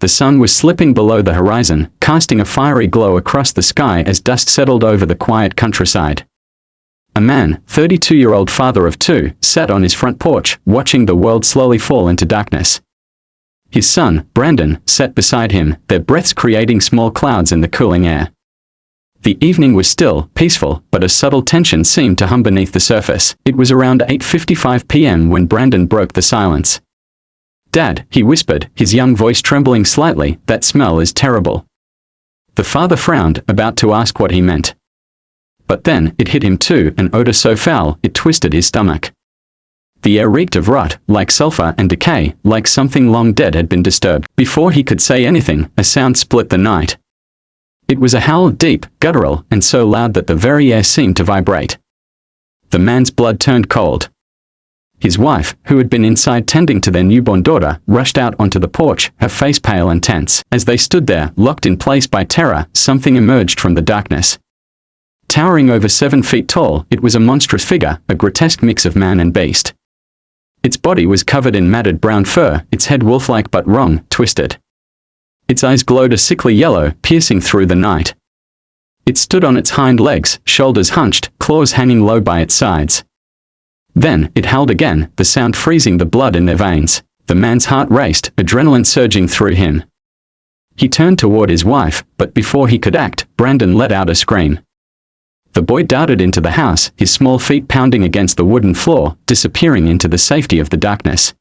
The sun was slipping below the horizon, casting a fiery glow across the sky as dust settled over the quiet countryside. A man, 32-year-old father of two, sat on his front porch, watching the world slowly fall into darkness. His son, Brandon, sat beside him, their breaths creating small clouds in the cooling air. The evening was still, peaceful, but a subtle tension seemed to hum beneath the surface. It was around 8:55 p.m. when Brandon broke the silence. "Dad," he whispered, his young voice trembling slightly, "that smell is terrible." The father frowned, about to ask what he meant. But then, it hit him too, an odor so foul, it twisted his stomach. The air reeked of rot, like sulfur and decay, like something long dead had been disturbed. Before he could say anything, a sound split the night. It was a howl, deep, guttural, and so loud that the very air seemed to vibrate. The man's blood turned cold. His wife, who had been inside tending to their newborn daughter, rushed out onto the porch, her face pale and tense. As they stood there, locked in place by terror, something emerged from the darkness. Towering over 7 feet tall, it was a monstrous figure, a grotesque mix of man and beast. Its body was covered in matted brown fur, its head wolf-like but wrong, twisted. Its eyes glowed a sickly yellow, piercing through the night. It stood on its hind legs, shoulders hunched, claws hanging low by its sides. Then, it howled again, the sound freezing the blood in their veins. The man's heart raced, adrenaline surging through him. He turned toward his wife, but before he could act, Brandon let out a scream. The boy darted into the house, his small feet pounding against the wooden floor, disappearing into the safety of the darkness.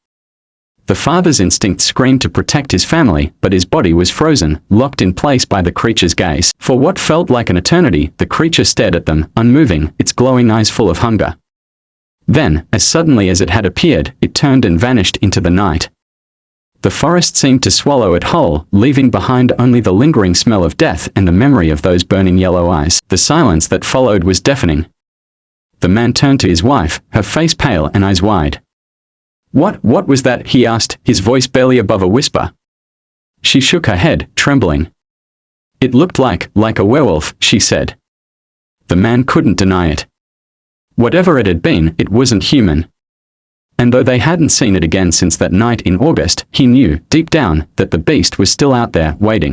The father's instinct screamed to protect his family, but his body was frozen, locked in place by the creature's gaze. For what felt like an eternity, the creature stared at them, unmoving, its glowing eyes full of hunger. Then, as suddenly as it had appeared, it turned and vanished into the night. The forest seemed to swallow it whole, leaving behind only the lingering smell of death and the memory of those burning yellow eyes. The silence that followed was deafening. The man turned to his wife, her face pale and eyes wide. What was that?" he asked, his voice barely above a whisper. She shook her head, trembling. "It looked like a werewolf," she said. The man couldn't deny it. Whatever it had been, it wasn't human. And though they hadn't seen it again since that night in August, he knew, deep down, that the beast was still out there, waiting.